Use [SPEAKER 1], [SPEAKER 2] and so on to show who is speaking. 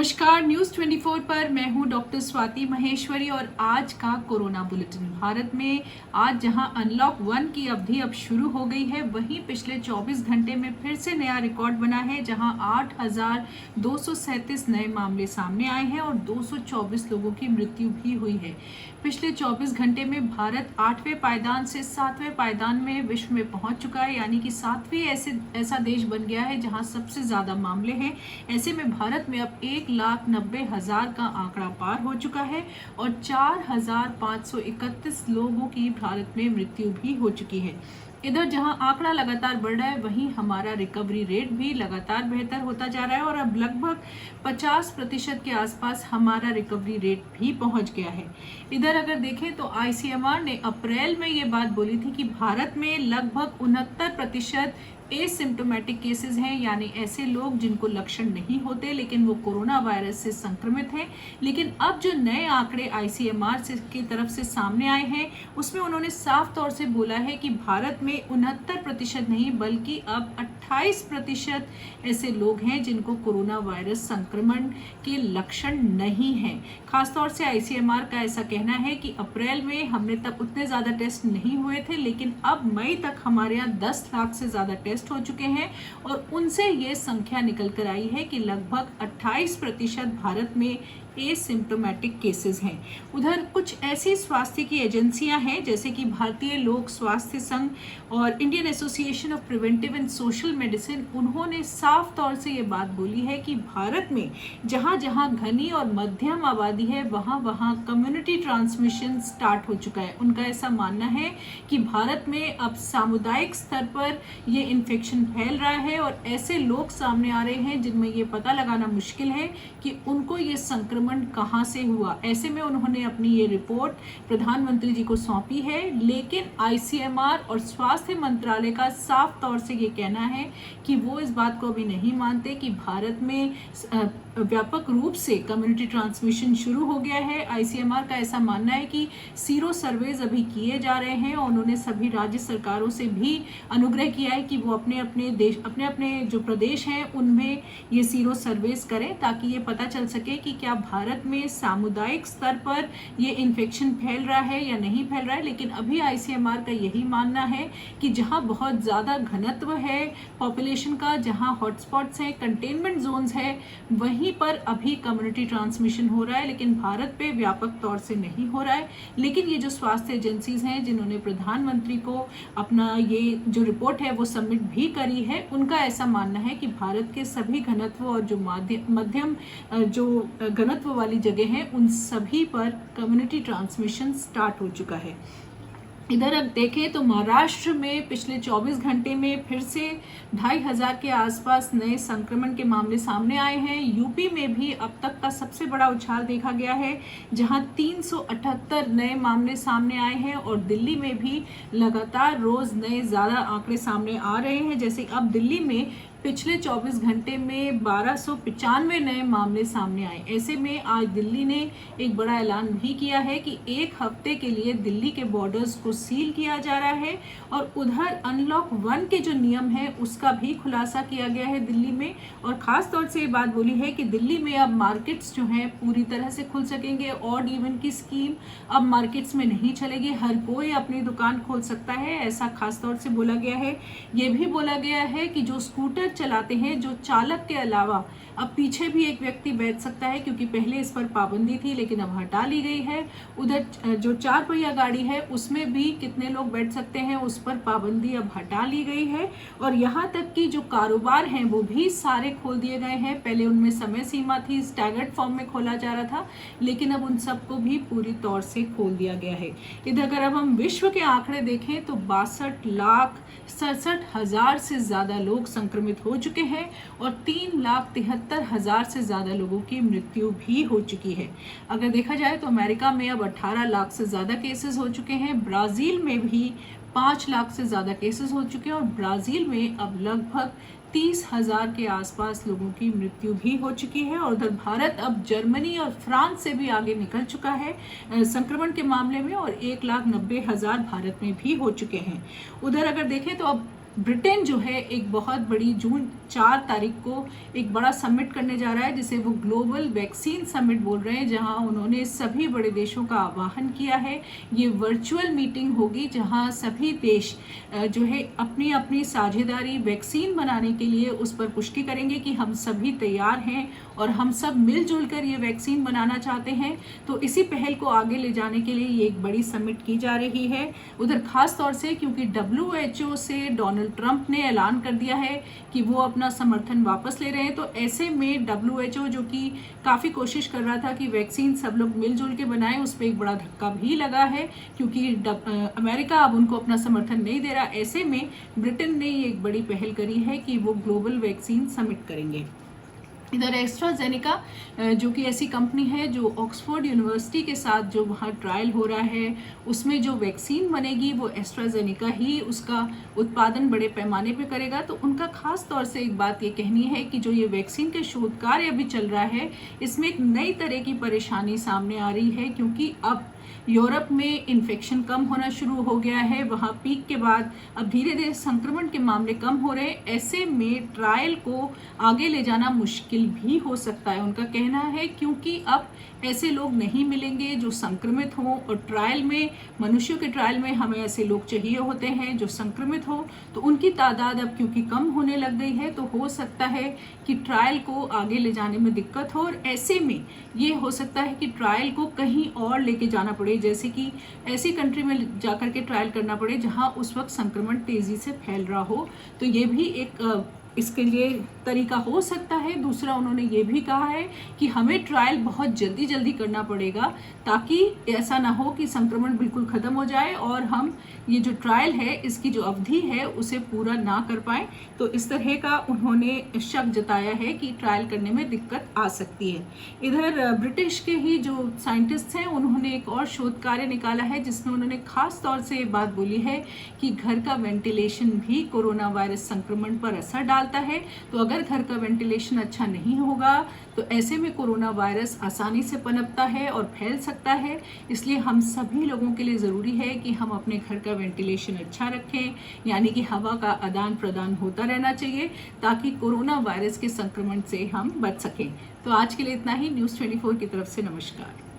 [SPEAKER 1] नमस्कार, न्यूज़ 24 पर मैं हूं डॉक्टर स्वाति महेश्वरी और आज का कोरोना बुलेटिन। भारत में आज जहां अनलॉक 1 की अवधि अब शुरू हो गई है, वहीं पिछले 24 घंटे में फिर से नया रिकॉर्ड बना है, जहां 8,237 नए मामले सामने आए हैं और 224 लोगों की मृत्यु भी हुई है। पिछले 24 घंटे में भारत 8वें पायदान से 7वें पायदान में विश्व में पहुंच चुका है, यानी कि 7वीं ऐसा देश बन गया है जहां सबसे ज्यादा मामले हैं। ऐसे में भारत में अब 1,90,000 का आंकड़ा पार हो चुका है और 4,531 लोगों की भारत में मृत्यु भी हो चुकी है। इधर जहां आंकड़ा लगातार बढ़ रहा है, वहीं हमारा रिकवरी रेट भी लगातार बेहतर होता जा रहा है और अब लगभग 50% के आसपास हमारा रिकवरी रेट भी पहुंच गया है। इधर अगर देखें तो आईसीएमआर ने अप्रैल में ये बात बोली थी कि भारत में लगभग 69% एसिम्प्टोमेटिक केसेस हैं, यानी ऐसे लोग जिनको लक्षण नहीं होते लेकिन वो कोरोना वायरस से संक्रमित हैं। लेकिन अब जो नए आंकड़े आईसीएमआर की तरफ से सामने आए हैं, उसमें उन्होंने साफ तौर से बोला है कि भारत में 69% नहीं बल्कि अब 28% ऐसे लोग हैं जिनको कोरोना वायरस संक्रमण के लक्षण नहीं हैं। खासतौर से आईसीएमआर का ऐसा कहना है कि अप्रैल में हमने तब उतने ज़्यादा टेस्ट नहीं हुए थे, लेकिन अब मई तक हमारे यहाँ 10 लाख से ज़्यादा टेस्ट हो चुके हैं और उनसे ये संख्या निकल कर आई है कि लगभग 28% भारत में एसिम्प्टोमेटिक केसेस हैं। उधर कुछ ऐसी स्वास्थ्य की एजेंसियां हैं जैसे कि भारतीय लोक स्वास्थ्य संघ और Indian association of preventive and social medicine, उन्होंने साफ तौर से ये बात बोली है कि भारत में जहां जहां घनी और मध्यम आबादी है, वहां वहां कम्युनिटी ट्रांसमिशन स्टार्ट हो चुका है। उनका ऐसा मानना है कि भारत में अब सामुदायिक स्तर पर ये इन्फेक्शन फैल रहा है और ऐसे लोग सामने आ रहे हैं जिनमें ये पता लगाना मुश्किल है कि उनको ये संक्रमण कहां से हुआ। ऐसे में उन्होंने अपनी ये रिपोर्ट प्रधानमंत्री जी को सौंपी है, लेकिन आईसीएमआर और स्वास्थ्य मंत्रालय का साफ तौर से ये कहना है कि वो इस बात को अभी नहीं मानते कि भारत में व्यापक रूप से कम्युनिटी ट्रांसमिशन शुरू हो गया है। आईसीएमआर का ऐसा मानना है कि सीरो सर्वेज अभी किए जा रहे हैं और उन्होंने सभी राज्य सरकारों से भी अनुग्रह किया है कि वो अपने अपने जो प्रदेश हैं उनमें ये सीरो सर्वेज करें, ताकि ये पता चल सके कि क्या भारत में सामुदायिक स्तर पर ये इन्फेक्शन फैल रहा है या नहीं फैल रहा है। लेकिन अभी आईसीएमआर का यही मानना है कि जहां बहुत ज़्यादा घनत्व है पॉपुलेशन का, जहां हॉटस्पॉट्स हैं, कंटेनमेंट जोन्स है, वहीं पर अभी कम्युनिटी ट्रांसमिशन हो रहा है, लेकिन भारत पे व्यापक तौर से नहीं हो रहा है। लेकिन ये जो स्वास्थ्य एजेंसीज हैं जिन्होंने प्रधानमंत्री को अपना ये जो रिपोर्ट है वो सबमिट भी करी है, उनका ऐसा मानना है कि भारत के सभी घनत्व और जो मध्यम जो घनत्व वाली जगह हैं उन सभी पर कम्युनिटी ट्रांसमिशन स्टार्ट हो चुका है। इधर अब देखें तो महाराष्ट्र में पिछले 24 घंटे में फिर से 2,500 के आसपास नए संक्रमण के मामले सामने आए हैं। यूपी में भी अब तक का सबसे बड़ा उछाल देखा गया है, जहां 378 नए मामले सामने आए हैं और दिल्ली में भी लगातार रोज नए ज़्यादा आंकड़े सामने आ रहे हैं। जैसे अब दिल्ली में पिछले 24 घंटे में 1295 नए मामले सामने आए। ऐसे में आज दिल्ली ने एक बड़ा ऐलान भी किया है कि एक हफ्ते के लिए दिल्ली के बॉर्डर्स को सील किया जा रहा है और उधर अनलॉक 1 के जो नियम है उसका भी खुलासा किया गया है दिल्ली में। और ख़ास तौर से ये बात बोली है कि दिल्ली में अब मार्केट्स जो हैं पूरी तरह से खुल सकेंगे। ऑड इवन की स्कीम अब मार्केट्स में नहीं चलेगी, हर कोई अपनी दुकान खोल सकता है, ऐसा खास तौर से बोला गया है। ये भी बोला गया है कि जो स्कूटर चलाते हैं, जो चालक के अलावा अब पीछे भी एक व्यक्ति बैठ सकता है, क्योंकि पहले इस पर पाबंदी थी लेकिन अब हटा ली गई है। उधर जो 4 पहिया गाड़ी है उसमें भी कितने लोग बैठ सकते हैं उस पर पाबंदी अब हटा ली गई है। और यहाँ तक कि जो कारोबार हैं वो भी सारे खोल दिए गए हैं। पहले उनमें समय सीमा थी, स्टैगर्ड फॉर्म में खोला जा रहा था, लेकिन अब उन सबको भी पूरी तौर से खोल दिया गया है। इधर अगर अब हम विश्व के आंकड़े देखें तो 62,67,000 से ज़्यादा लोग संक्रमित हो चुके हैं और 3,73,000 से ज़्यादा लोगों की मृत्यु भी हो चुकी है। अगर देखा जाए तो अमेरिका में अब 18 लाख से ज़्यादा केसेस हो चुके हैं, ब्राज़ील में भी 5 लाख से ज़्यादा केसेस हो चुके हैं और ब्राज़ील में अब लगभग 30,000 के आसपास लोगों की मृत्यु भी हो चुकी है। और उधर भारत अब जर्मनी और फ्रांस से भी आगे निकल चुका है संक्रमण के मामले में और 1,90,000 भारत में भी हो चुके हैं। उधर अगर देखें तो अब ब्रिटेन जो है एक बहुत बड़ी जून 4 तारीख को एक बड़ा समिट करने जा रहा है जिसे वो ग्लोबल वैक्सीन समिट बोल रहे हैं, जहां उन्होंने सभी बड़े देशों का आह्वान किया है। ये वर्चुअल मीटिंग होगी जहां सभी देश जो है अपनी अपनी साझेदारी वैक्सीन बनाने के लिए उस पर पुष्टि करेंगे कि हम सभी तैयार हैं और हम सब मिलजुल कर ये वैक्सीन बनाना चाहते हैं। तो इसी पहल को आगे ले जाने के लिए ये एक बड़ी समिट की जा रही है। उधर खास तौर से क्योंकि WHO से डोनाल्ड ट्रंप ने ऐलान कर दिया है कि वो अपना समर्थन वापस ले रहे हैं, तो ऐसे में WHO जो कि काफ़ी कोशिश कर रहा था कि वैक्सीन सब लोग मिलजुल के बनाएं, उस पर एक बड़ा धक्का भी लगा है क्योंकि अमेरिका अब उनको अपना समर्थन नहीं दे रहा। ऐसे में ब्रिटेन ने ये एक बड़ी पहल करी है कि वो ग्लोबल वैक्सीन समिट करेंगे। इधर एस्ट्राजेनेका जो कि ऐसी कंपनी है जो ऑक्सफोर्ड यूनिवर्सिटी के साथ जो वहाँ ट्रायल हो रहा है उसमें जो वैक्सीन बनेगी वो एस्ट्राजेनेका ही उसका उत्पादन बड़े पैमाने पे करेगा। तो उनका खास तौर से एक बात ये कहनी है कि जो ये वैक्सीन के शोध कार्य अभी चल रहा है इसमें एक नई तरह की परेशानी सामने आ रही है क्योंकि अब यूरोप में इन्फेक्शन कम होना शुरू हो गया है। वहाँ पीक के बाद अब धीरे धीरे संक्रमण के मामले कम हो रहे हैं। ऐसे में ट्रायल को आगे ले जाना मुश्किल भी हो सकता है उनका कहना है, क्योंकि अब ऐसे लोग नहीं मिलेंगे जो संक्रमित हों और ट्रायल में मनुष्यों के ट्रायल में हमें ऐसे लोग चाहिए होते हैं जो संक्रमित हो। तो उनकी तादाद अब क्योंकि कम होने लग गई है तो हो सकता है कि ट्रायल को आगे ले जाने में दिक्कत हो और ऐसे में ये हो सकता है कि ट्रायल को कहीं और लेके जाना पड़े, जैसे कि ऐसी कंट्री में जाकर के ट्रायल करना पड़े जहां उस वक्त संक्रमण तेजी से फैल रहा हो। तो ये भी एक इसके लिए तरीका हो सकता है। दूसरा उन्होंने ये भी कहा है कि हमें ट्रायल बहुत जल्दी जल्दी करना पड़ेगा ताकि ऐसा ना हो कि संक्रमण बिल्कुल ख़त्म हो जाए और हम ये जो ट्रायल है इसकी जो अवधि है उसे पूरा ना कर पाएँ। तो इस तरह का उन्होंने शक जताया है कि ट्रायल करने में दिक्कत आ सकती है। इधर ब्रिटिश के ही जो साइंटिस्ट हैं उन्होंने एक और शोध कार्य निकाला है जिसमें उन्होंने खास तौर से ये बात बोली है कि घर का वेंटिलेशन भी कोरोना वायरस संक्रमण पर असर डालता है। तो अगर घर का वेंटिलेशन अच्छा नहीं होगा तो ऐसे में कोरोना वायरस आसानी से पनपता है और फैल सकता है। इसलिए हम सभी लोगों के लिए ज़रूरी है कि हम अपने घर का वेंटिलेशन अच्छा रखें, यानी कि हवा का आदान प्रदान होता रहना चाहिए ताकि कोरोना वायरस के संक्रमण से हम बच सकें। तो आज के लिए इतना ही। न्यूज़ 24 की तरफ से नमस्कार।